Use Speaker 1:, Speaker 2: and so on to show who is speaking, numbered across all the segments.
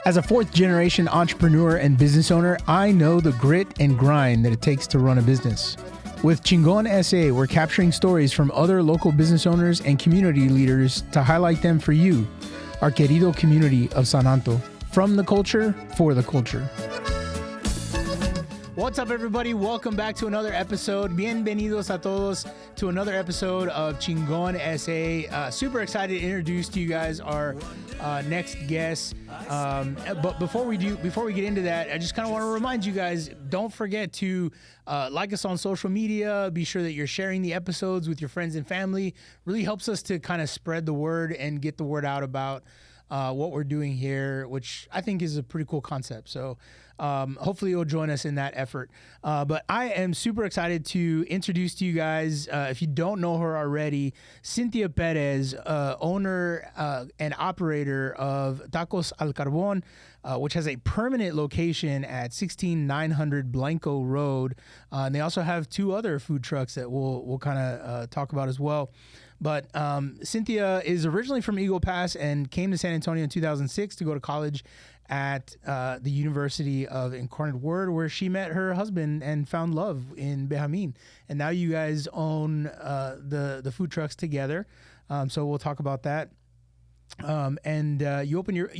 Speaker 1: As a fourth-generation entrepreneur and business owner, I know the grit and grind that it takes to run a business. With ChingonSA, we're capturing stories from other local business owners and community leaders to highlight them for you, our querido community of San Anto. From the culture, for the culture. What's up, everybody? Welcome back to another episode. Bienvenidos a todos to another episode of ChingonSA. Super excited to introduce to you guys our next guest. But before we get into that, I just kind of want to remind you guys, don't forget to like us on social media. Be sure that you're sharing the episodes with your friends and family. Really helps us to kind of spread the word and get the word out about what we're doing here, which I think is a pretty cool concept. So hopefully you'll join us in that effort. But I am super excited to introduce to you guys, if you don't know her already, Cynthia Perez, owner and operator of Tacos al Carbon, which has a permanent location at 16900 Blanco Road. And they also have two other food trucks that we'll kind of talk about as well. But Cynthia is originally from Eagle Pass and came to San Antonio in 2006 to go to college at the University of Incarnate Word, where she met her husband and found love in Benjamin. And now you guys own the food trucks together. So we'll talk about that. And you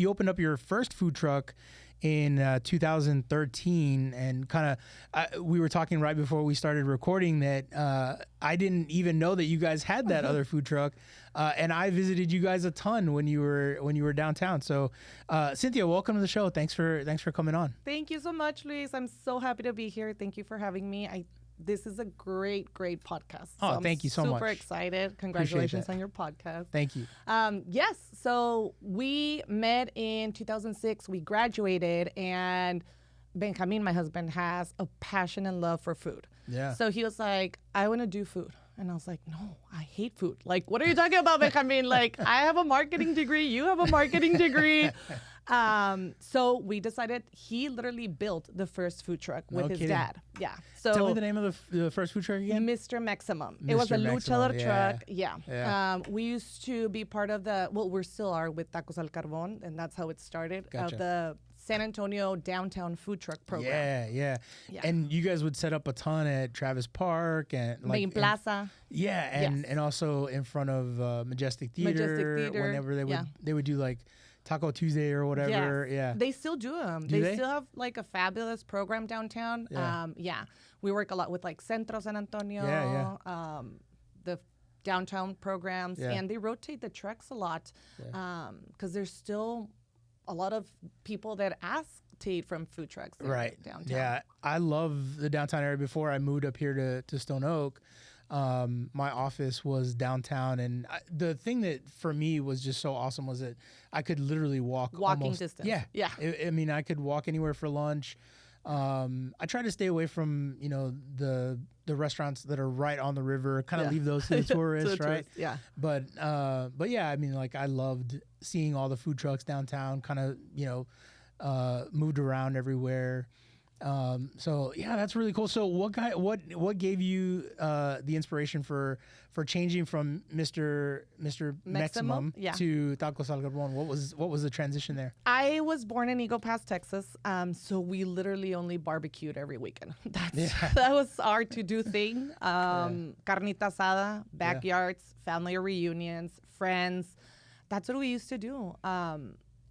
Speaker 1: opened up your first food truck in 2013, and kind of we were talking right before we started recording that I didn't even know that you guys had that other food truck, and I visited you guys a ton when you were downtown. So Cynthia, welcome to the show. Thanks for coming on.
Speaker 2: Thank you so much, Luis. I'm so happy to be here. Thank you for having me. This is a great podcast.
Speaker 1: Oh, thank you so much.
Speaker 2: Super excited. Congratulations on your podcast.
Speaker 1: Thank you.
Speaker 2: Yes. So we met in 2006. We graduated, and Benjamin, my husband, has a passion and love for food.
Speaker 1: Yeah.
Speaker 2: So he was like, I want to do food. And I was like, no, I hate food. Like, what are you talking about, Benjamin? Like, I have a marketing degree. You have a marketing degree. So we decided he literally built the first food truck with his dad. Yeah. So
Speaker 1: tell me the name of the first food truck again.
Speaker 2: Mr. Maximum. It was a luchador truck. Yeah. We used to be part of we still are with Tacos al Carbon, and that's how it started.
Speaker 1: Gotcha.
Speaker 2: The San Antonio downtown food truck program.
Speaker 1: Yeah. And you guys would set up a ton at Travis Park and
Speaker 2: Main Plaza.
Speaker 1: And also in front of Majestic Theater. Whenever they would do like Taco Tuesday or whatever.
Speaker 2: Yes.
Speaker 1: Yeah.
Speaker 2: They still do them. They still have like a fabulous program downtown.
Speaker 1: Yeah.
Speaker 2: We work a lot with like Centro San Antonio. The downtown programs, and they rotate the trucks a lot because there's still a lot of people that ask to eat from food trucks downtown.
Speaker 1: Yeah, I love the downtown area. Before I moved up here to Stone Oak, my office was downtown, and the thing that for me was just so awesome was that I could literally walking
Speaker 2: distance.
Speaker 1: Yeah. I mean, I could walk anywhere for lunch. I try to stay away from the restaurants that are right on the river. Kind of leave those to the tourists, right?
Speaker 2: Yeah.
Speaker 1: But yeah, I mean, like I loved seeing all the food trucks downtown. Kind of moved around everywhere. So yeah, that's really cool. So what gave you the inspiration for changing from Mr. Maximum to Tacos al Carbon? What was the transition there?
Speaker 2: I was born in Eagle Pass, Texas. So we literally only barbecued every weekend. That was our to-do thing. Carnita asada, backyards, family reunions, friends. That's what we used to do.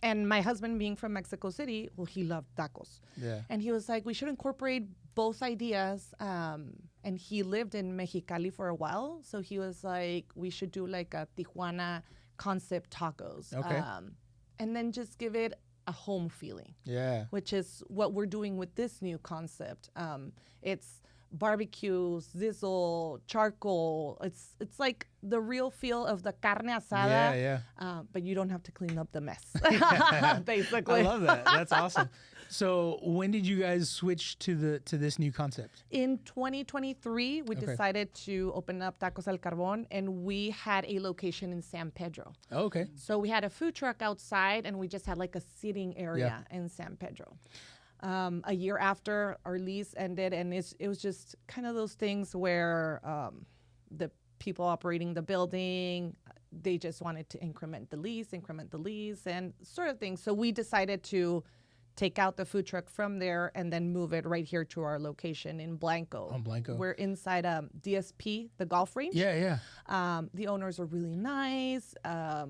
Speaker 2: And my husband, being from Mexico City, he loved tacos.
Speaker 1: Yeah.
Speaker 2: And he was like, we should incorporate both ideas. And he lived in Mexicali for a while. So he was like, we should do like a Tijuana concept tacos.
Speaker 1: Okay.
Speaker 2: And then just give it a home feeling.
Speaker 1: Yeah.
Speaker 2: Which is what we're doing with this new concept. It's barbecue, sizzle, charcoal. It's like the real feel of the carne asada.
Speaker 1: Yeah.
Speaker 2: But you don't have to clean up the mess, basically.
Speaker 1: I love that. That's awesome. So when did you guys switch to this new concept?
Speaker 2: In 2023, we decided to open up Tacos al Carbon, and we had a location in San Pedro.
Speaker 1: Oh, okay.
Speaker 2: So we had a food truck outside, and we just had like a seating area in San Pedro. A year after our lease ended, and it was just kind of those things where the people operating the building they just wanted to increment the lease, and sort of thing. So we decided to take out the food truck from there and then move it right here to our location in Blanco.
Speaker 1: On Blanco.
Speaker 2: We're inside DSP, the golf range.
Speaker 1: Yeah.
Speaker 2: The owners are really nice.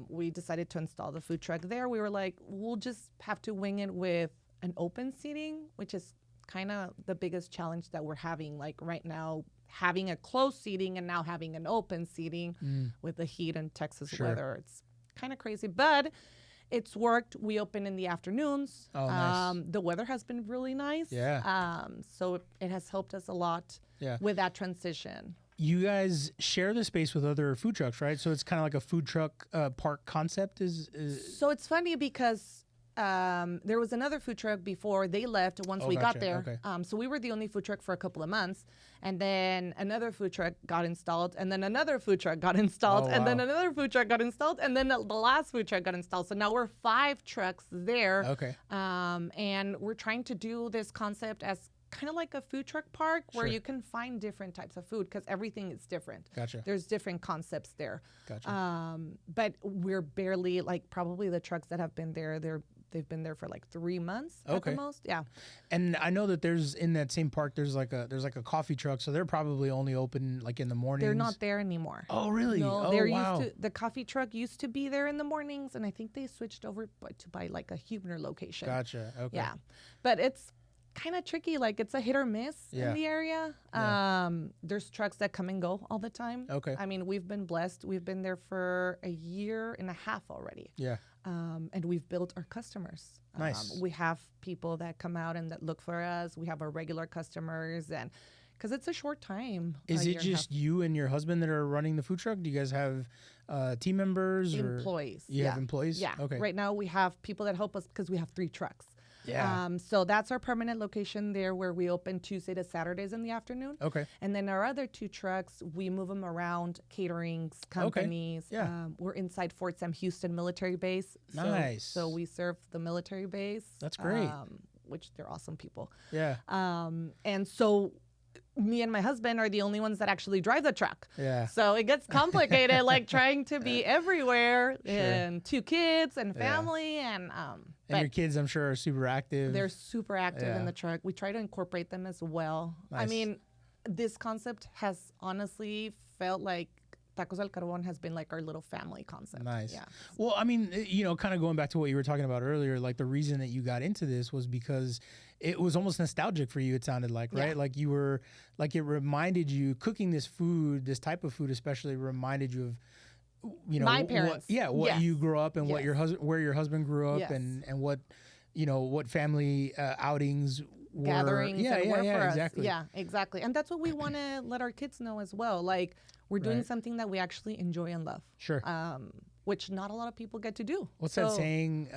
Speaker 2: We decided to install the food truck there. We were like, we'll just have to wing it with an open seating, which is kind of the biggest challenge that we're having, like right now, having a closed seating and now having an open seating with the heat and Texas weather. It's kind of crazy, but it's worked. We open in the afternoons.
Speaker 1: Oh, nice.
Speaker 2: The weather has been really nice.
Speaker 1: Yeah.
Speaker 2: So it has helped us a lot with that transition.
Speaker 1: You guys share the space with other food trucks, right? So it's kind of like a food truck park concept.
Speaker 2: So it's funny because there was another food truck before they left once we got there.
Speaker 1: Okay.
Speaker 2: So we were the only food truck for a couple of months. And then another food truck got installed. And then another food truck got installed.
Speaker 1: Oh,
Speaker 2: and
Speaker 1: wow.
Speaker 2: then another food truck got installed. And then the last food truck got installed. So now we're 5 trucks there.
Speaker 1: Okay.
Speaker 2: And we're trying to do this concept as kind of like a food truck park where you can find different types of food because everything is different.
Speaker 1: Gotcha.
Speaker 2: There's different concepts there.
Speaker 1: Gotcha.
Speaker 2: But we're barely, like, probably the trucks that have been there, they've been there for like 3 months at the most. Yeah.
Speaker 1: And I know that there's in that same park there's like a coffee truck, so they're probably only open like in the mornings.
Speaker 2: They're not there anymore.
Speaker 1: Oh, really?
Speaker 2: No,
Speaker 1: oh, wow.
Speaker 2: The coffee truck used to be there in the mornings, and I think they switched over to buy like a Huebner location.
Speaker 1: Gotcha. Okay.
Speaker 2: Yeah. But it's kind of tricky. Like, it's a hit or miss in the area. There's trucks that come and go all the time.
Speaker 1: Okay.
Speaker 2: I mean, we've been blessed. We've been there for a year and a half already.
Speaker 1: Yeah.
Speaker 2: And we've built our customers.
Speaker 1: Nice.
Speaker 2: We have people that come out and that look for us. We have our regular customers, and because it's a short time.
Speaker 1: Is it just you and your husband that are running the food truck? Do you guys have team members or
Speaker 2: employees?
Speaker 1: You have employees?
Speaker 2: Yeah.
Speaker 1: Okay.
Speaker 2: Right now we have people that help us because we have 3 trucks.
Speaker 1: Yeah.
Speaker 2: So that's our permanent location there, where we open Tuesday to Saturdays in the afternoon.
Speaker 1: Okay.
Speaker 2: And then our other 2 trucks, we move them around caterings, companies.
Speaker 1: Okay. Yeah.
Speaker 2: We're inside Fort Sam Houston military base.
Speaker 1: Nice.
Speaker 2: So we serve the military base.
Speaker 1: That's great.
Speaker 2: Which they're awesome people.
Speaker 1: Yeah.
Speaker 2: And so me and my husband are the only ones that actually drive the truck.
Speaker 1: Yeah.
Speaker 2: So it gets complicated, like trying to be everywhere, and 2 kids and family, and
Speaker 1: your kids, I'm sure, are super active.
Speaker 2: They're super active in the truck. We try to incorporate them as well.
Speaker 1: Nice.
Speaker 2: I mean, this concept has honestly felt like Tacos al Carbon has been like our little family concept.
Speaker 1: Nice.
Speaker 2: Yeah.
Speaker 1: Well, I mean, kind of going back to what you were talking about earlier, like the reason that you got into this was because it was almost nostalgic for you, it sounded like, right? Like you were, like it reminded you, cooking this food, this type of food especially, reminded you of,
Speaker 2: my parents.
Speaker 1: What you grew up and what your husband, where your husband grew up, and what, what family outings were.
Speaker 2: Gatherings and were for us.
Speaker 1: Exactly.
Speaker 2: Yeah, exactly. And that's what we want to let our kids know as well. Like, we're doing something that we actually enjoy and love.
Speaker 1: Sure.
Speaker 2: Which not a lot of people get to do.
Speaker 1: What's that saying?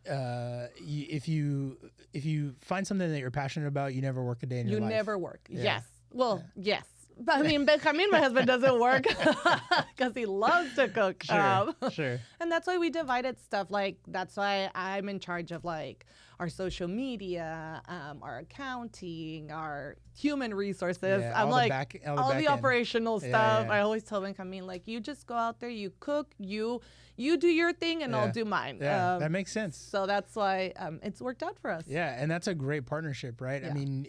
Speaker 1: If you find something that you're passionate about, you never work a day in your life.
Speaker 2: You never work. Yeah. Yes. Well, yes. But I mean, Benjamin, my husband, doesn't work because he loves to cook.
Speaker 1: Sure.
Speaker 2: And that's why we divided stuff. Like, that's why I'm in charge of like our social media, our accounting, our human resources. I'm like all the operational stuff. I always tell Benjamin, like, you just go out there, you cook, you do your thing, and I'll do mine.
Speaker 1: Yeah, that makes sense.
Speaker 2: So that's why it's worked out for us.
Speaker 1: Yeah, and that's a great partnership, right?
Speaker 2: Yeah.
Speaker 1: I mean,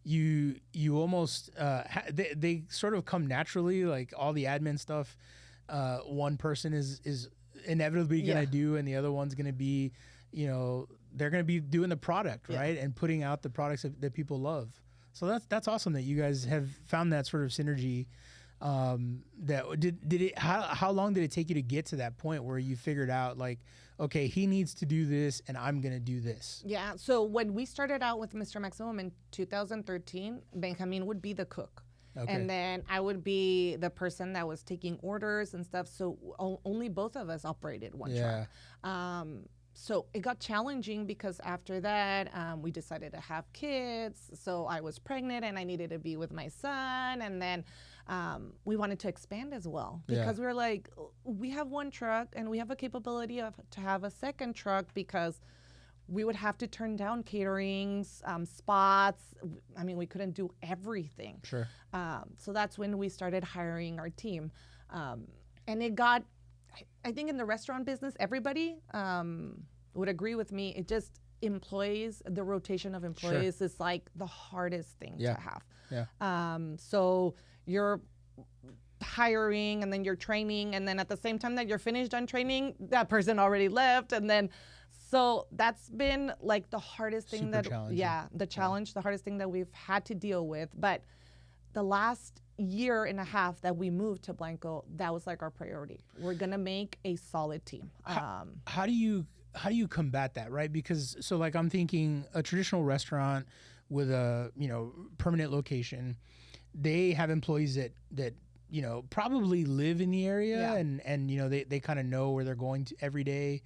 Speaker 1: you almost they sort of come naturally. Like all the admin stuff, one person is inevitably gonna do, and the other one's gonna be, they're gonna be doing the product, right, and putting out the products that people love. So that's awesome that you guys have found that sort of synergy. How long did it take you to get to that point where you figured out, like, okay, he needs to do this and I'm gonna do this?
Speaker 2: Yeah. So when we started out with Mr. Maximum in 2013, Benjamin would be the cook. Okay. And then I would be the person that was taking orders and stuff. So only both of us operated one truck. So it got challenging because after that, we decided to have kids. So I was pregnant and I needed to be with my son. And then we wanted to expand as well because we were like, we have one truck and we have a capability to have a second truck because we would have to turn down caterings, spots. I mean, we couldn't do everything.
Speaker 1: Sure.
Speaker 2: So that's when we started hiring our team. And it got, I think in the restaurant business, everybody would agree with me. It just employees, the rotation of employees is like the hardest thing to have.
Speaker 1: Yeah.
Speaker 2: So you're hiring and then you're training, and then at the same time that you're finished on training, that person already left. And then, so that's been like the hardest thing
Speaker 1: the challenge,
Speaker 2: the hardest thing that we've had to deal with. But the last year and a half that we moved to Blanco, that was like our priority. We're gonna make a solid team.
Speaker 1: How do you combat that, right? Because so like I'm thinking a traditional restaurant with a permanent location, they have employees that probably live in the area and they kind of know where they're going to every day,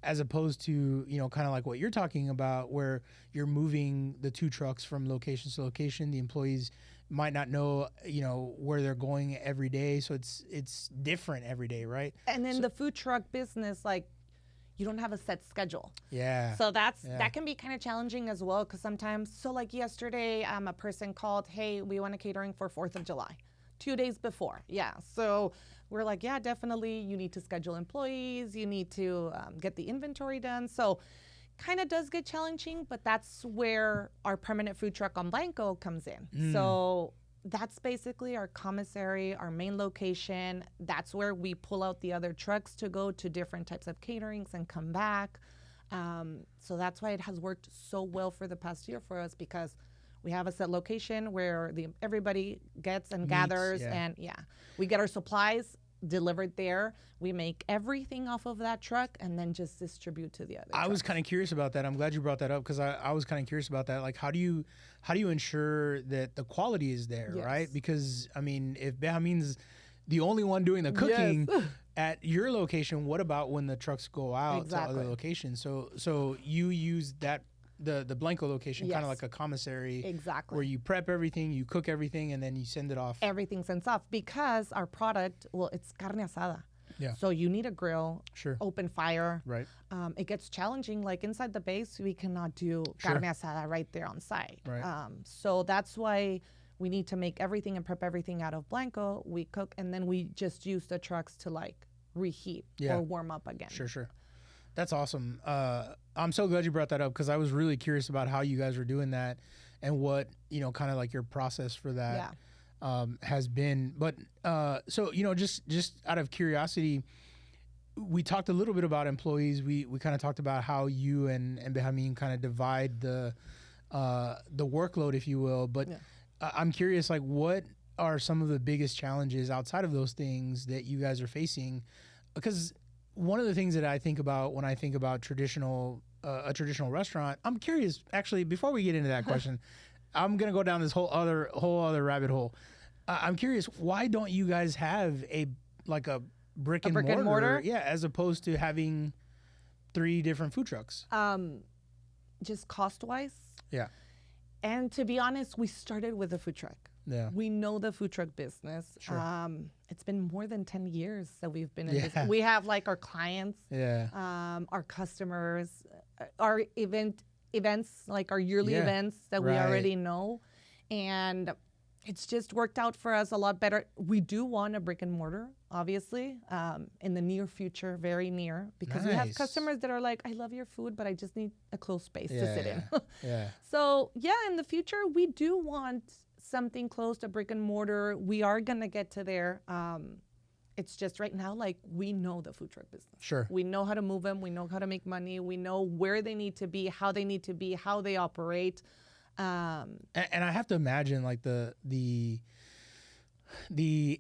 Speaker 1: as opposed to kind of like what you're talking about, where you're moving the 2 trucks from location to location. The employees might not know where they're going every day, so it's different every day, right?
Speaker 2: And then the food truck business, like, you don't have a set schedule.
Speaker 1: Yeah.
Speaker 2: So that can be kind of challenging as well, because sometimes, so like yesterday, a person called, hey, we want a catering for 4th of July, 2 days before. Yeah. So we're like, yeah, definitely. You need to schedule employees. You need to get the inventory done. So kind of does get challenging, but that's where our permanent food truck on Blanco comes in. So that's basically our commissary, our main location. That's where we pull out the other trucks to go to different types of caterings and come back. So that's why it has worked so well for the past year for us, because we have a set location where everybody gets and gathers, and we get our supplies delivered there. We make everything off of that truck and then just distribute to the other trucks.
Speaker 1: I was kind of curious about that. I'm glad you brought that up, because I was kind of curious about that. Like, how do you ensure that the quality is there, right? Because I mean, if Benjamin's the only one doing the cooking at your location, what about when the trucks go out to other locations? So you use that the Blanco location kind of like a commissary, where you prep everything, you cook everything, and then you send it off.
Speaker 2: Everything sends off, because our product, well, it's carne asada.
Speaker 1: Yeah.
Speaker 2: So you need a grill, open fire.
Speaker 1: Right.
Speaker 2: It gets challenging. Like inside the base, we cannot do carne asada right there on site.
Speaker 1: Right.
Speaker 2: So that's why we need to make everything and prep everything out of Blanco. We cook, and then we just use the trucks to like reheat or warm up again.
Speaker 1: Sure. That's awesome. I'm so glad you brought that up, because I was really curious about how you guys were doing that and what, kind of like your process for that has been. But so, just out of curiosity, we talked a little bit about employees. We kind of talked about how you and Benjamin kind of divide the workload, if you will. But I'm curious, like, what are some of the biggest challenges outside of those things that you guys are facing? Because one of the things that I think about when I think about a traditional restaurant, I'm curious, actually, before we get into that question, I'm going to go down this whole other rabbit hole. I'm curious, why don't you guys have a brick and mortar? Yeah, as opposed to having 3 different food trucks.
Speaker 2: Just cost-wise.
Speaker 1: Yeah.
Speaker 2: And to be honest, we started with a food truck.
Speaker 1: Yeah.
Speaker 2: We know the food truck business.
Speaker 1: Sure.
Speaker 2: It's been more than 10 years that we've been in this. We have like our clients, our customers, our events, like our yearly events that we already know. And it's just worked out for us a lot better. We do want a brick and mortar, obviously, in the near future, very near, because we have customers that are like, I love your food, but I just need a closed space to sit in. So in the future, we do want something close to brick and mortar. We are going to get to there. It's just right now, like, we know the food truck business.
Speaker 1: Sure.
Speaker 2: We know how to move them. We know how to make money. We know where they need to be, how they need to be, how they operate.
Speaker 1: And I have to imagine, like, the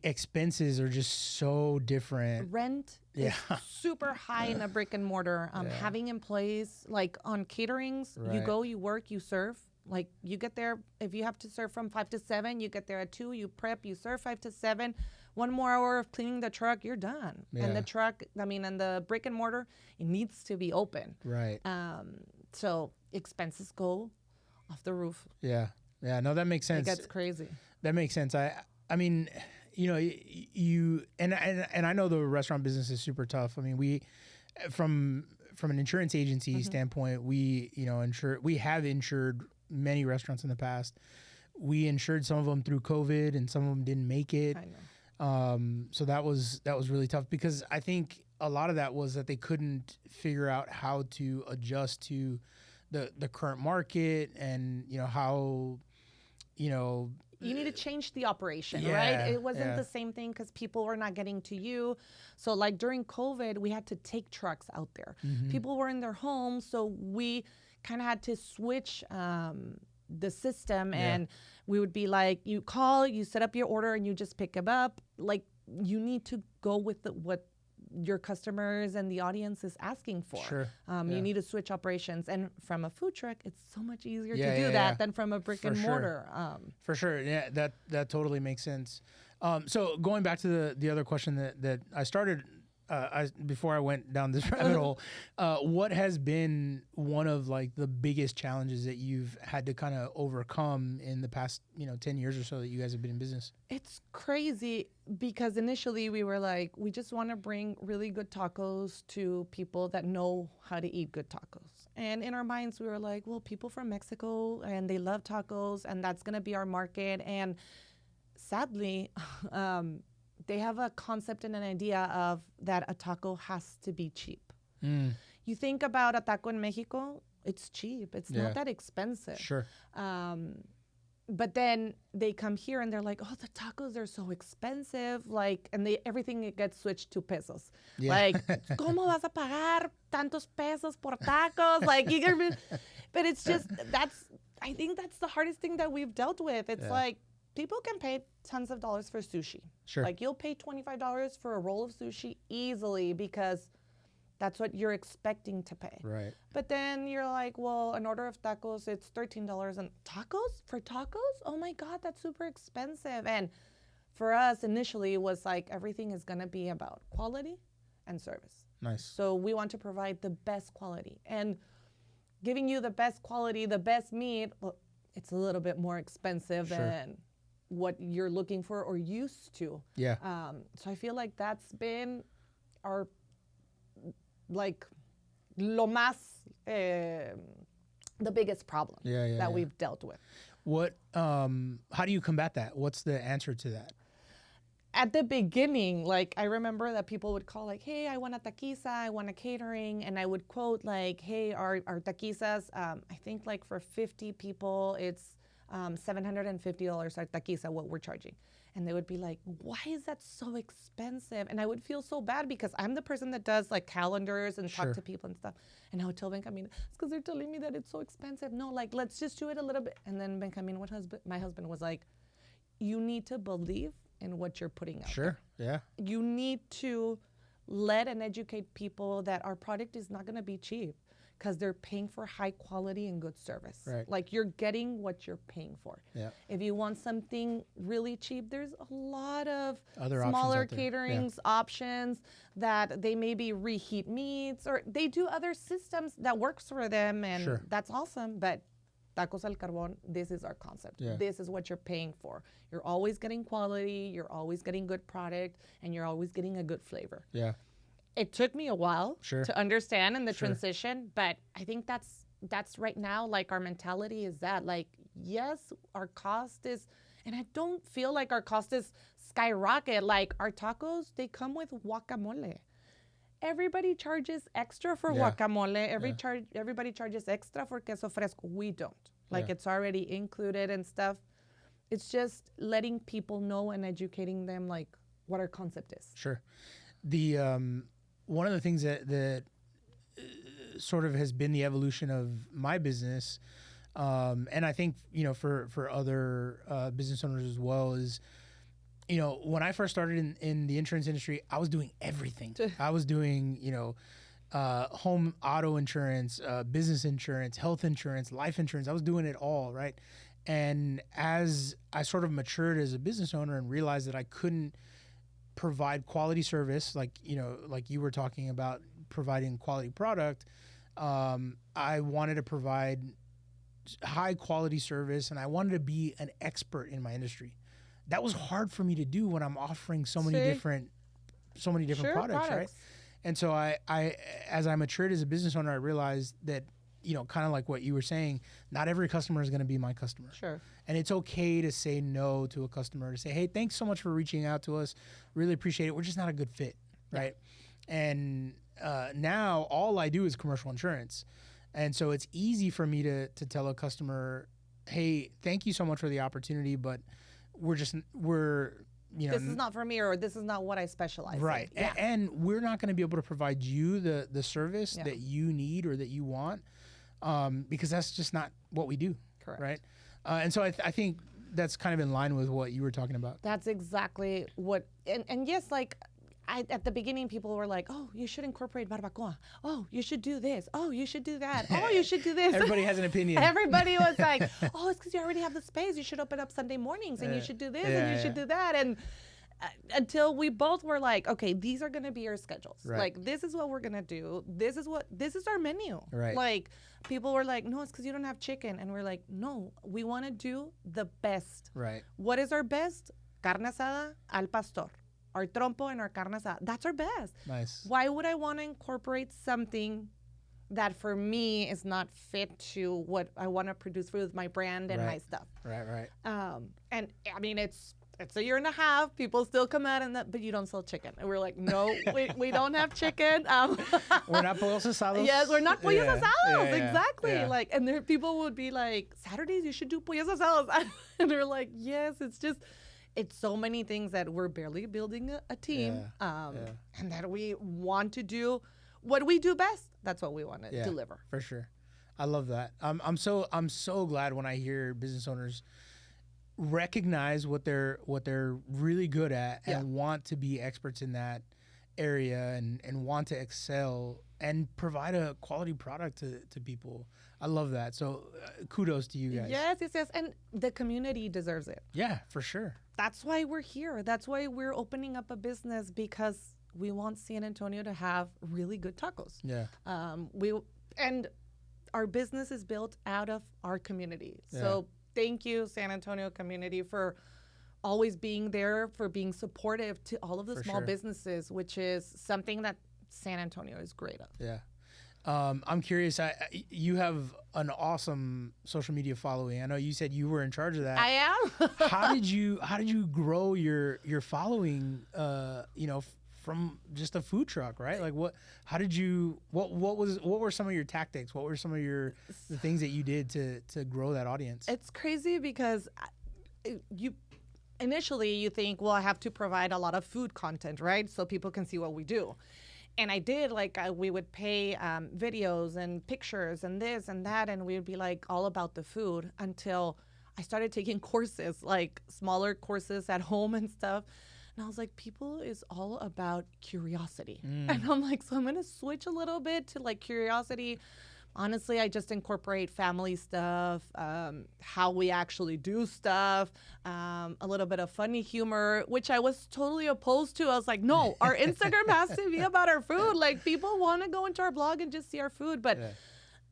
Speaker 1: expenses are just so different.
Speaker 2: Rent is super high in a brick and mortar. Having employees, like on caterings, you go, you work, you serve. Like, you get there, if you have to serve from 5 to 7, you get there at 2, you prep, you serve 5 to 7. 1 more hour of cleaning the truck, you're done. And the truck, and the brick and mortar, it needs to be open.
Speaker 1: Right.
Speaker 2: So expenses go off the roof.
Speaker 1: Yeah. No, that makes sense.
Speaker 2: It gets crazy.
Speaker 1: That makes sense. I mean, you and I know the restaurant business is super tough. I mean, we from an insurance agency standpoint, we have insured many restaurants in the past. We insured some of them through COVID, and some of them didn't make it.
Speaker 2: I
Speaker 1: So that was really tough, because I think a lot of that was that they couldn't figure out how to adjust to the current market, and how you
Speaker 2: need to change the operation,
Speaker 1: Yeah,
Speaker 2: right? It wasn't
Speaker 1: yeah.
Speaker 2: the same thing because people were not getting to you. So like during COVID, we had to take trucks out there. People were in their homes, so we kind of had to switch the system, and we would be like, you call, you set up your order, and you just pick them up. Like, you need to go with what your customers and the audience is asking for.
Speaker 1: Sure.
Speaker 2: You need to switch operations, and from a food truck, it's so much easier
Speaker 1: Yeah,
Speaker 2: to do
Speaker 1: yeah,
Speaker 2: that
Speaker 1: yeah.
Speaker 2: than from a brick
Speaker 1: For
Speaker 2: and
Speaker 1: sure.
Speaker 2: mortar.
Speaker 1: For sure. Yeah, that totally makes sense. So going back to the other question that I started before I went down this rabbit hole, what has been one of like the biggest challenges that you've had to kind of overcome in the past 10 years or so that you guys have been in business?
Speaker 2: It's crazy because initially we were like, we just want to bring really good tacos to people that know how to eat good tacos. And in our minds, we were like, well, people from Mexico, and they love tacos, and that's going to be our market. And sadly, they have a concept and an idea of that a taco has to be cheap. You think about a taco in Mexico, it's cheap. It's not that expensive.
Speaker 1: Sure.
Speaker 2: But then they come here and they're like, oh, the tacos are so expensive. Like, and everything gets switched to pesos.
Speaker 1: Yeah.
Speaker 2: Like, ¿cómo vas a pagar tantos pesos por tacos? Like, but it's just, I think that's the hardest thing that we've dealt with. It's like, people can pay tons of dollars for sushi.
Speaker 1: Sure.
Speaker 2: Like, you'll pay $25 for a roll of sushi easily because that's what you're expecting to pay.
Speaker 1: Right.
Speaker 2: But then you're like, well, an order of tacos, it's $13. And tacos? For tacos? Oh my God, that's super expensive. And for us, initially, it was like, everything is going to be about quality and service.
Speaker 1: Nice.
Speaker 2: So we want to provide the best quality. And giving you the best quality, the best meat, well, it's a little bit more expensive than what you're looking for or used to.
Speaker 1: Yeah.
Speaker 2: So I feel like that's been our, like, lo más, the biggest problem that we've dealt with.
Speaker 1: What, how do you combat that? What's the answer to that?
Speaker 2: At the beginning, like, I remember that people would call like, hey, I want a taquiza, I want a catering. And I would quote like, hey, our taquizas, I think like for 50 people, it's $750 our taquiza, what we're charging. And they would be like, why is that so expensive? And I would feel so bad because I'm the person that does like calendars and talk to people and stuff. And I would tell Benjamin, it's because they're telling me that it's so expensive. No, like, let's just do it a little bit. And then Benjamin, my husband was like, you need to believe in what you're putting out.
Speaker 1: Sure. Yeah.
Speaker 2: You need to let and educate people that our product is not going to be cheap because they're paying for high quality and good service.
Speaker 1: Right.
Speaker 2: Like, you're getting what you're paying for.
Speaker 1: Yeah.
Speaker 2: If you want something really cheap, there's a lot of
Speaker 1: Other
Speaker 2: smaller
Speaker 1: options out there.
Speaker 2: caterings options that they maybe reheat meats, or they do other systems that works for them, and that's awesome. But Tacos al Carbon, this is our concept.
Speaker 1: Yeah.
Speaker 2: This is what you're paying for. You're always getting quality, you're always getting good product, and you're always getting a good flavor.
Speaker 1: Yeah.
Speaker 2: It took me a while to understand in the
Speaker 1: Sure.
Speaker 2: transition, but I think that's right now, like, our mentality is that, like, yes, our cost is, and I don't feel like our cost is skyrocket. Like, our tacos, they come with guacamole. Everybody charges extra for guacamole. Everybody charges extra for queso fresco. We don't. Like, it's already included and stuff. It's just letting people know and educating them, like, what our concept is.
Speaker 1: Sure. The one of the things that sort of has been the evolution of my business, and I think for other business owners as well, is when I first started in the insurance industry, I was doing everything. I was doing home auto insurance, business insurance, health insurance, life insurance. I was doing it all, right? And as I sort of matured as a business owner and realized that I couldn't provide quality service, like you were talking about providing quality product, I wanted to provide high quality service, and I wanted to be an expert in my industry. That was hard for me to do when I'm offering so many different products, right? And so I as I matured as a business owner, I realized that kind of like what you were saying, not every customer is going to be my customer.
Speaker 2: Sure.
Speaker 1: And it's okay to say no to a customer, to say, hey, thanks so much for reaching out to us. Really appreciate it. We're just not a good fit, right? And now all I do is commercial insurance. And so it's easy for me to tell a customer, hey, thank you so much for the opportunity, but this is not for me, or this is not what I specialize in. Right. Yeah. And we're not going to be able to provide you the service that you need or that you want, because that's just not what we do.
Speaker 2: Correct.
Speaker 1: Right. And so I think that's kind of in line with what you were talking about.
Speaker 2: That's exactly what, and yes, like, at the beginning, people were like, oh, you should incorporate barbacoa. Oh, you should do this. Oh, you should do that. Oh, you should do this.
Speaker 1: Everybody has an opinion.
Speaker 2: Everybody was like, oh, it's because you already have the space. You should open up Sunday mornings, and you should do this, and you should do that. And until we both were like, okay, these are going to be our schedules.
Speaker 1: Right.
Speaker 2: Like, this is what we're going to do. This is our menu.
Speaker 1: Right.
Speaker 2: Like, people were like, no, it's because you don't have chicken. And we're like, no, we want to do the best.
Speaker 1: Right.
Speaker 2: What is our best? Carne asada al pastor. Our trompo and our carne asada. That's our best.
Speaker 1: Nice.
Speaker 2: Why would I want to incorporate something that for me is not fit to what I want to produce with my brand and my stuff?
Speaker 1: Right.
Speaker 2: And I mean, it's a year and a half. People still come out and that, but you don't sell chicken. And we're like, no, we don't have chicken.
Speaker 1: We're not pollos asados.
Speaker 2: Yes, we're not pollos asados.
Speaker 1: Yeah.
Speaker 2: Exactly.
Speaker 1: Yeah.
Speaker 2: Like, and there people would be like, Saturdays you should do pollos asados. And they're like, yes, it's so many things that we're barely building a team, and that we want to do what we do best. That's what we want to deliver.
Speaker 1: For sure. I love that. I'm so glad when I hear business owners recognize what they're really good at and want to be experts in that area and want to excel and provide a quality product to people. I love that. So kudos to you guys.
Speaker 2: Yes. And the community deserves it.
Speaker 1: Yeah, for sure.
Speaker 2: That's why we're here. That's why we're opening up a business, because we want San Antonio to have really good tacos. Yeah. And our business is built out of our community. Yeah. So thank you, San Antonio community, for always being there, for being supportive to all of the small businesses, which is something that San Antonio is great at.
Speaker 1: Yeah. I'm curious. You have an awesome social media following. I know you said you were in charge of that.
Speaker 2: I am.
Speaker 1: How did you grow your following? From just a food truck, right? Like what were some of your tactics? What were some of the things that you did to grow that audience?
Speaker 2: It's crazy because initially you think, well, I have to provide a lot of food content, right? So people can see what we do. And I did, we would pay videos and pictures and this and that, and we would be like all about the food until I started taking courses, like smaller courses at home and stuff. And I was like, people is all about curiosity. And I'm like, so I'm going to switch a little bit to like curiosity. Honestly, I just incorporate family stuff, how we actually do stuff, a little bit of funny humor, which I was totally opposed to. I was like, no, our Instagram has to be about our food. Like, people want to go into our blog and just see our food. But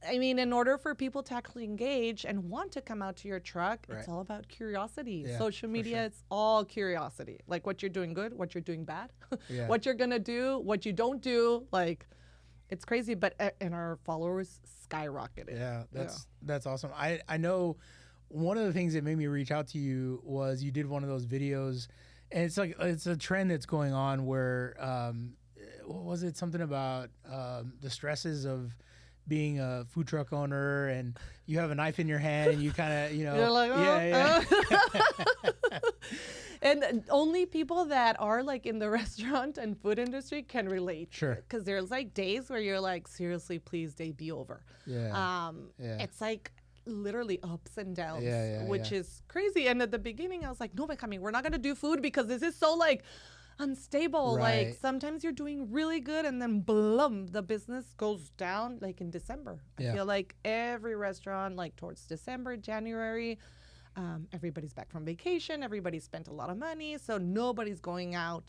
Speaker 2: I mean, in order for people to actually engage and want to come out to your truck, it's all about curiosity. Social media, it's all curiosity. Like what you're doing good, what you're doing bad, what you're going to do, what you don't do. Like, it's crazy, and our followers skyrocketed.
Speaker 1: Yeah, that's awesome. I know one of the things that made me reach out to you was you did one of those videos, and it's a trend that's going on where what was it? Something about the stresses of being a food truck owner, and you have a knife in your hand, and you kind of
Speaker 2: you're like, And only people that are like in the restaurant and food industry can relate.
Speaker 1: Sure.
Speaker 2: Because there's like days where you're like, seriously, please, day be over. It's like literally ups and downs, which is crazy. And at the beginning, I was like, no, Benjamin, we're not going to do food because this is so like unstable.
Speaker 1: Right.
Speaker 2: Like sometimes you're doing really good and then boom, the business goes down like in December. I feel like every restaurant, like towards December, January, everybody's back from vacation. Everybody spent a lot of money, so nobody's going out,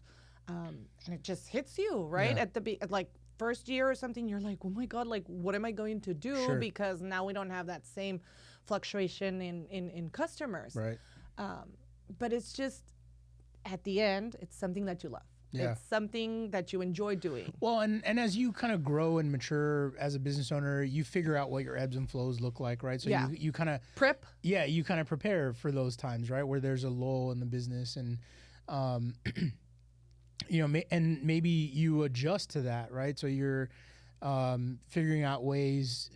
Speaker 2: and it just hits you right at the like first year or something. You're like, oh my god, like what am I going to do? Because now we don't have that same fluctuation in customers.
Speaker 1: Right.
Speaker 2: But it's just at the end, it's something that you love.
Speaker 1: Yeah.
Speaker 2: It's something that you enjoy doing.
Speaker 1: Well, and as you kind of grow and mature as a business owner, you figure out what your ebbs and flows look like, right? So you kind of
Speaker 2: prep.
Speaker 1: Yeah, you kind of prepare for those times, right, where there's a lull in the business, and and maybe you adjust to that, right? So you're figuring out ways,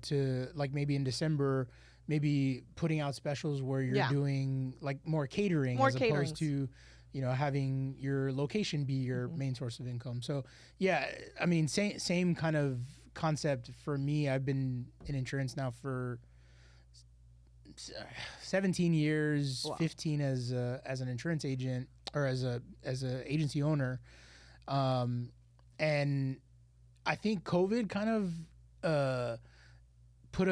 Speaker 1: to, like, maybe in December, maybe putting out specials where you're doing like more catering as opposed to having your location be your main source of income. So yeah, I mean, same kind of concept for me. I've been in insurance now for 17 years, wow. 15 as an insurance agent, or as a agency owner, and I think COVID kind of put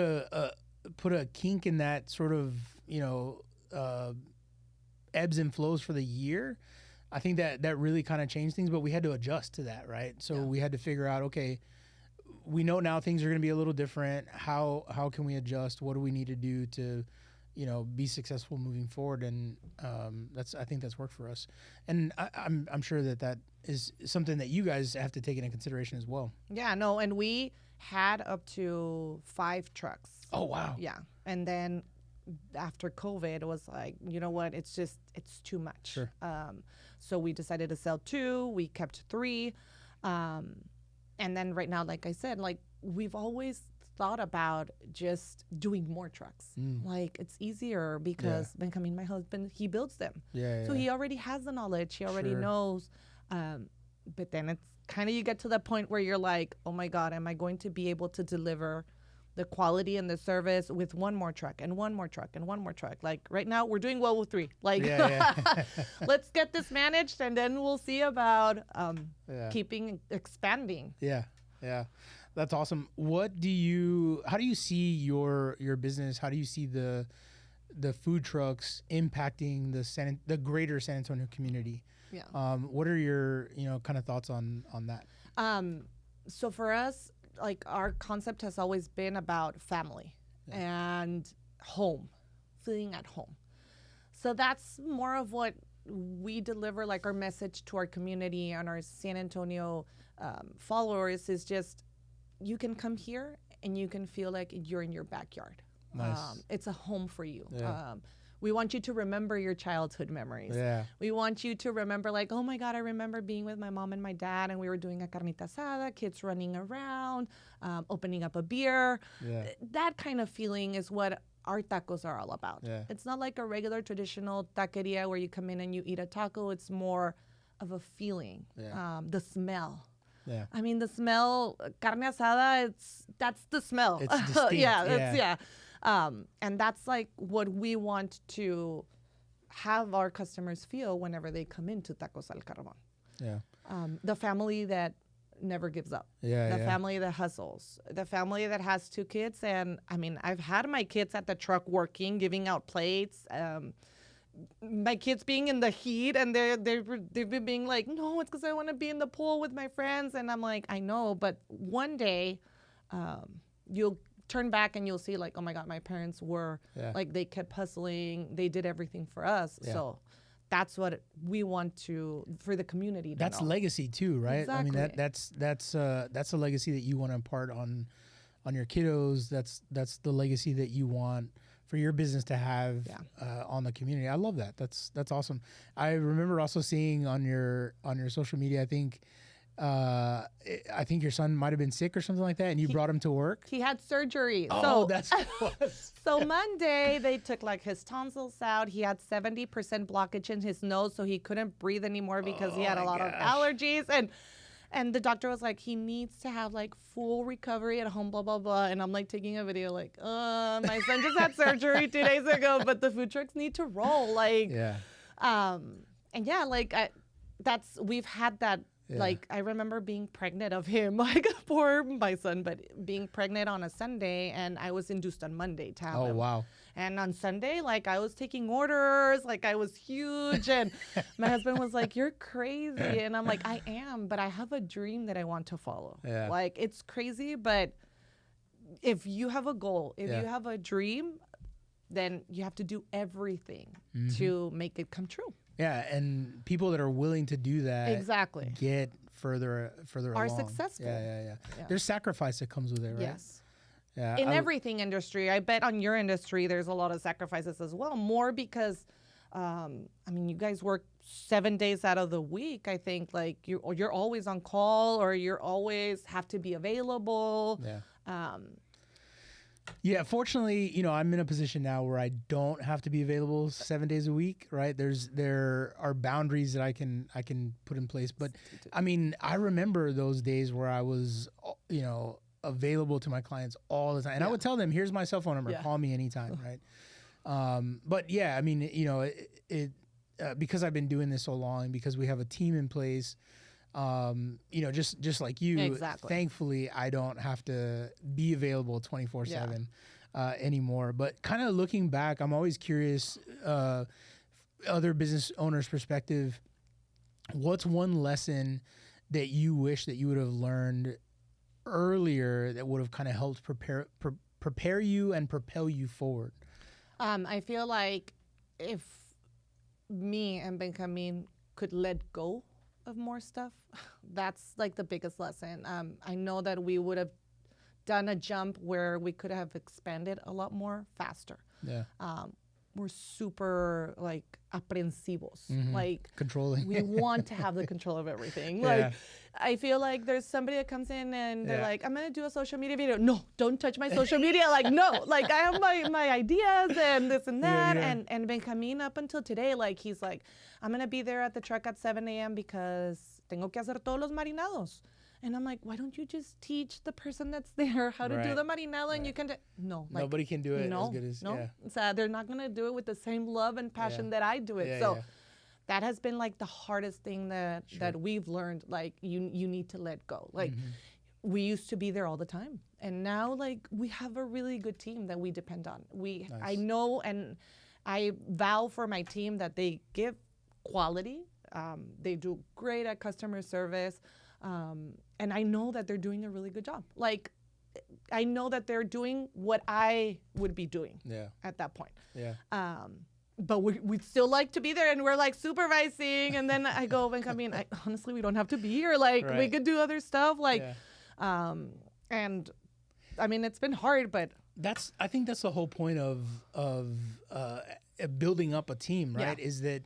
Speaker 1: a kink in that sort of ebbs and flows for the year. I think that really kind of changed things, but we had to adjust to that, right? So we had to figure out, okay, we know now things are going to be a little different. How can we adjust? What do we need to do to, be successful moving forward? And I think that's worked for us. And I'm sure that is something that you guys have to take into consideration as well. Yeah,
Speaker 2: no, and we had up to 5 trucks.
Speaker 1: Oh, wow.
Speaker 2: Yeah. And then after COVID, it was like, you know what, it's too much.
Speaker 1: Sure.
Speaker 2: So we decided to sell 2. We kept 3. And then right now, like I said, like, we've always thought about just doing more trucks. Like, it's easier because Benjamin, my husband, he builds them. So he already has the knowledge. He already knows. But then it's kind of, you get to the point where you're like, oh my God, am I going to be able to deliver the quality and the service with one more truck and one more truck and one more truck? Like, right now we're doing well with 3. Like, let's get this managed, and then we'll see about keeping expanding.
Speaker 1: Yeah. That's awesome. How do you see your business? How do you see the food trucks impacting the greater San Antonio community? Yeah. What are your kind of thoughts on that?
Speaker 2: So for us, like, our concept has always been about family and home, feeling at home. So that's more of what we deliver, like, our message to our community and our San Antonio followers is just, you can come here and you can feel like you're in your backyard.
Speaker 1: Nice.
Speaker 2: It's a home for you.
Speaker 1: Yeah.
Speaker 2: We want you to remember your childhood memories.
Speaker 1: Yeah.
Speaker 2: We want you to remember, like, oh my God, I remember being with my mom and my dad, and we were doing a carnita asada, kids running around, opening up a beer.
Speaker 1: Yeah.
Speaker 2: That kind of feeling is what our tacos are all about.
Speaker 1: Yeah.
Speaker 2: It's not like a regular traditional taqueria where you come in and you eat a taco. It's more of a feeling.
Speaker 1: Yeah.
Speaker 2: The smell.
Speaker 1: Yeah.
Speaker 2: I mean, the smell, carne asada, that's the smell.
Speaker 1: It's distinct.
Speaker 2: Yeah. And that's like what we want to have our customers feel whenever they come into Tacos al Carbon.
Speaker 1: Yeah.
Speaker 2: The family that never gives up.
Speaker 1: Yeah.
Speaker 2: The family that hustles. The family that has 2 kids. And I mean, I've had my kids at the truck working, giving out plates. My kids being in the heat, and they've been being like, no, it's because I want to be in the pool with my friends. And I'm like, I know, but one day you'll turn back and you'll see, like, oh my God, my parents were like, they kept hustling, they did everything for us. So that's what we want for the community to
Speaker 1: that's
Speaker 2: know.
Speaker 1: Legacy too, right?
Speaker 2: Exactly.
Speaker 1: I mean, that's a legacy that you want to impart on your kiddos. That's the legacy that you want for your business to have on the community. I love that. That's awesome. I remember also seeing on your social media, I think your son might have been sick or something like that, and you brought him to work.
Speaker 2: He had surgery.
Speaker 1: Oh, that's
Speaker 2: so Monday they took, like, his tonsils out. He had 70% blockage in his nose, so he couldn't breathe anymore because he had a lot of allergies. And the doctor was like, he needs to have, like, full recovery at home, blah, blah, blah. And I'm, like, taking a video, like, my son just had surgery 2 days ago, but the food trucks need to roll. Like, we've had that. Yeah. Like, I remember being pregnant of him, like, poor my son, but being pregnant on a Sunday, and I was induced on Monday to have him.
Speaker 1: Oh, wow.
Speaker 2: And on Sunday, like, I was taking orders, like, I was huge, and my husband was like, you're crazy. And I'm like, I am, but I have a dream that I want to follow.
Speaker 1: Yeah.
Speaker 2: Like, it's crazy, but if you have a goal, if you have a dream, then you have to do everything to make it come true.
Speaker 1: Yeah, and people that are willing to do that
Speaker 2: Exactly.
Speaker 1: get further
Speaker 2: Are
Speaker 1: along.
Speaker 2: successful.
Speaker 1: Yeah. There's sacrifice that comes with it, right?
Speaker 2: Yes.
Speaker 1: Yeah.
Speaker 2: In everything industry, I bet on your industry, there's a lot of sacrifices as well. More because, you guys work 7 days out of the week. I think like you're always on call, or you're always have to be available.
Speaker 1: Yeah. Yeah, fortunately, I'm in a position now where I don't have to be available 7 days a week, right? There are boundaries that I can put in place, but I remember those days where I was, available to my clients all the time, and I would tell them, "Here's my cell phone number. Call me anytime," right? But yeah, because I've been doing this so long, because we have a team in place. Just like you,
Speaker 2: exactly.
Speaker 1: Thankfully, I don't have to be available 24/7 anymore. But kind of looking back, I'm always curious, other business owners' perspective. What's one lesson that you wish that you would have learned earlier that would have kind of helped prepare you and propel you forward?
Speaker 2: I feel like if me and Benjamin could let go of more stuff, that's like the biggest lesson. I know that we would have done a jump where we could have expanded a lot more faster.
Speaker 1: Yeah.
Speaker 2: We're super like aprensivos, like
Speaker 1: controlling.
Speaker 2: We want to have the control of everything.
Speaker 1: Yeah.
Speaker 2: Like I feel like there's somebody that comes in and they're like, I'm gonna do a social media video. No, don't touch my social media. Like no, like I have my ideas and this and that. And Benjamin up until today, like he's like, I'm gonna be there at the truck at 7 a.m. because tengo que hacer todos los marinados. And I'm like, why don't you just teach the person that's there how to do the marinado and you can no. Like,
Speaker 1: nobody can do it as good as
Speaker 2: So they're not gonna do it with the same love and passion that I do it. That has been like the hardest thing that we've learned. Like you need to let go. Like we used to be there all the time, and now like we have a really good team that we depend on. I know, and I vow for my team that they give quality. They do great at customer service. And I know that they're doing a really good job. Like, I know that they're doing what I would be doing at that point.
Speaker 1: Yeah.
Speaker 2: But we'd still like to be there, and we're like supervising. And then I go, Benjamin, honestly, we don't have to be here. Like, we could do other stuff. Like, and I mean, it's been hard, but
Speaker 1: I think that's the whole point of building up a team, right? Is that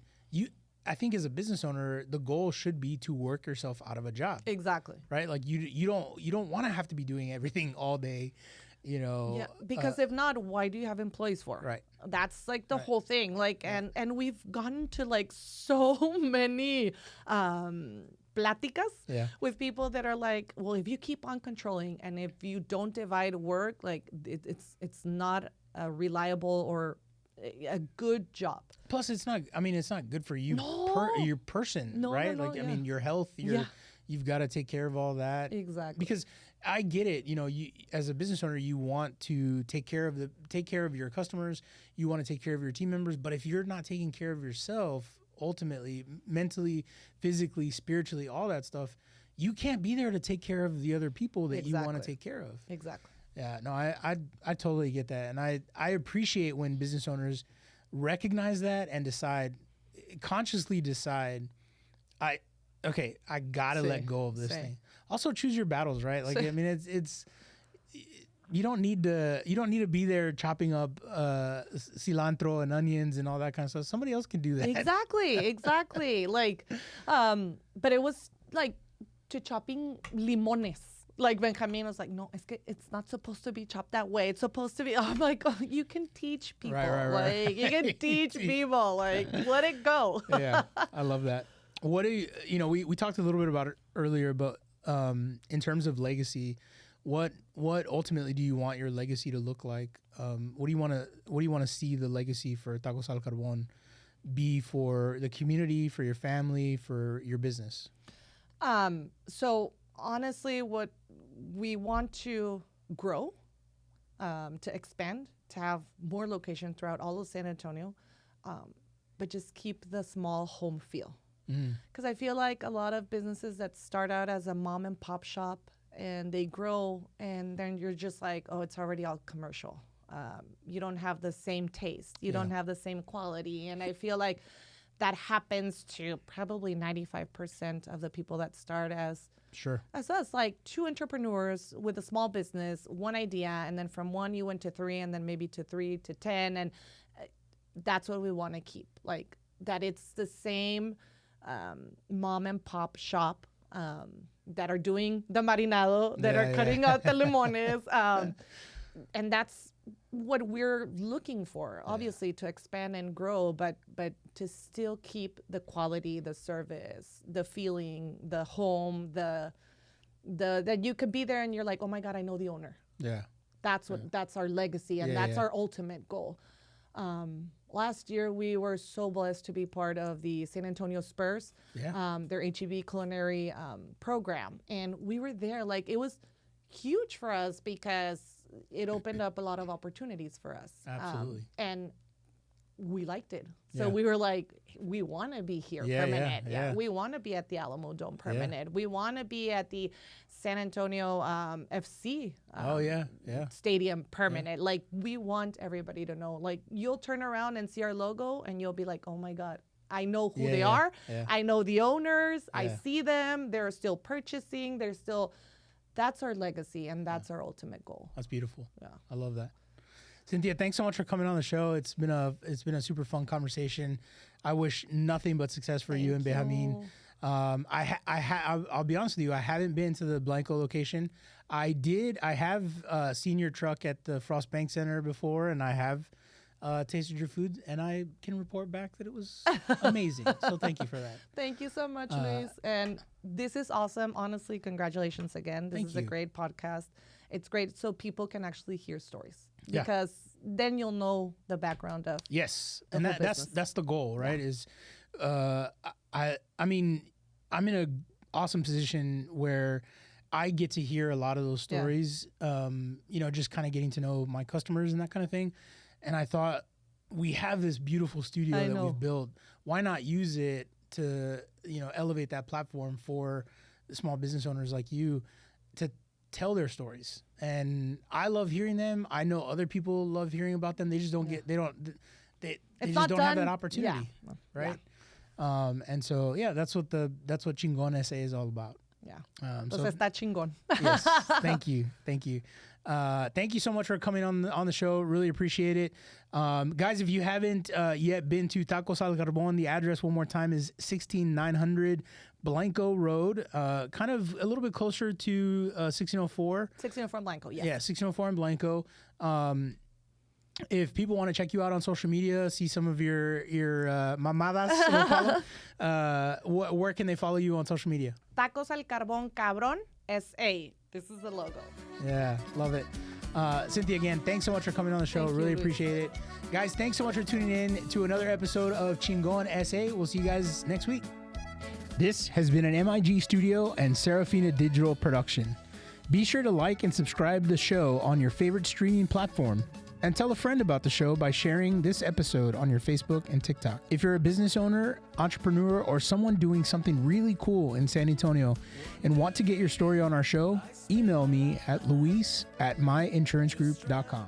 Speaker 1: I think as a business owner, the goal should be to work yourself out of a job.
Speaker 2: Exactly.
Speaker 1: Right? Like you don't want to have to be doing everything all day,
Speaker 2: Yeah, because if not, why do you have employees for?
Speaker 1: Right.
Speaker 2: That's like the whole thing. Like, and we've gotten to like so many pláticas with people that are like, well, if you keep on controlling and if you don't divide work, like it's not a reliable or a good job.
Speaker 1: Plus, it's not good for you, your person, right? Your health, you've got to take care of all that.
Speaker 2: Exactly.
Speaker 1: Because I get it. You as a business owner, you want to take care of your customers. You want to take care of your team members. But if you're not taking care of yourself, ultimately, mentally, physically, spiritually, all that stuff, you can't be there to take care of the other people that you want to take care of.
Speaker 2: Exactly.
Speaker 1: Yeah, no, I totally get that. And I appreciate when business owners recognize that and consciously decide, I gotta let go of this thing. Also choose your battles, right? Like, I mean, it's you don't need to be there chopping up cilantro and onions and all that kind of stuff. Somebody else can do that.
Speaker 2: Exactly. Like, but it was like to chopping limones. Like Benjamin was like, no, it's not supposed to be chopped that way. It's supposed to be. I'm like, oh, you can teach people.
Speaker 1: Right.
Speaker 2: Like you can teach people. Like let it go.
Speaker 1: Yeah, I love that. What do we talked a little bit about it earlier, but in terms of legacy, what ultimately do you want your legacy to look like? What do you want to see the legacy for Tacos al Carbon be for the community, for your family, for your business?
Speaker 2: So honestly, what we want to grow, to expand, to have more locations throughout all of San Antonio, but just keep the small home feel. Because I feel like a lot of businesses that start out as a mom and pop shop and they grow and then you're just like, oh, it's already all commercial. You don't have the same taste. You don't have the same quality. And I feel like that happens to probably 95% of the people that start as us, like 2 entrepreneurs with a small business, one idea, and then from 1 you went to 3, and then maybe to 3 to 10, and that's what we want to keep, like that it's the same mom and pop shop that are doing the marinado, that are cutting out the limones, and that's what we're looking for, obviously, to expand and grow, but to still keep the quality, the service, the feeling, the home, the that you could be there and you're like, oh my God, I know the owner.
Speaker 1: Yeah.
Speaker 2: That's what that's our legacy, and that's our ultimate goal. Last year we were so blessed to be part of the San Antonio Spurs, their HEB culinary program, and we were there. Like, it was huge for us because it opened up a lot of opportunities for us.
Speaker 1: Absolutely.
Speaker 2: And we liked it. So we were like, we want to be here permanent. We want to be at the Alamo Dome permanent. We want to be at the San Antonio FC stadium permanent. Like, we want everybody to know. Like, you'll turn around and see our logo and you'll be like, oh my God, I know who they are. I know the owners. I see them. They're still purchasing. They're still... That's our legacy, and that's our ultimate goal.
Speaker 1: That's beautiful. Yeah, I love that. Cynthia, thanks so much for coming on the show. It's been a super fun conversation. I wish nothing but success for you and Benjamin. I'll be honest with you. I haven't been to the Blanco location. I have seen your truck at the Frost Bank Center before, and I have tasted your food, and I can report back that it was amazing. So thank you for that.
Speaker 2: Thank you so much, Luis. And this is awesome. Honestly, congratulations again. This is a great podcast. It's great so people can actually hear stories, because then you'll know the background of
Speaker 1: and that's the goal, right? Is I mean, I'm in an awesome position where I get to hear a lot of those stories, just kind of getting to know my customers and that kind of thing. And I thought, we have this beautiful studio that we've built. Why not use it to, elevate that platform for small business owners like you to tell their stories? And I love hearing them. I know other people love hearing about them. They just don't get, they just don't have that opportunity. Right. And so, that's what ChingonSA is all about.
Speaker 2: So está chingón.
Speaker 1: Yes. Thank you. Thank you so much for coming on the show. Really appreciate it. Guys, if you haven't yet been to Tacos al Carbon, the address one more time is 16900 Blanco Road, kind of a little bit closer to 1604.
Speaker 2: 1604 in Blanco, yes.
Speaker 1: Yeah, 1604 in Blanco. If people want to check you out on social media, see some of your mamadas, where can they follow you on social media?
Speaker 2: Tacos al Carbon Cabron SA. This is the logo.
Speaker 1: Yeah, love it. Cynthia, again, thanks so much for coming on the show. Really appreciate it. Guys, thanks so much for tuning in to another episode of ChingonSA. We'll see you guys next week. This has been an MIG Studio and Serafina Digital production. Be sure to like and subscribe to the show on your favorite streaming platform. And tell a friend about the show by sharing this episode on your Facebook and TikTok. If you're a business owner, entrepreneur, or someone doing something really cool in San Antonio and want to get your story on our show, email me at luis@myinsuranceGroup.com.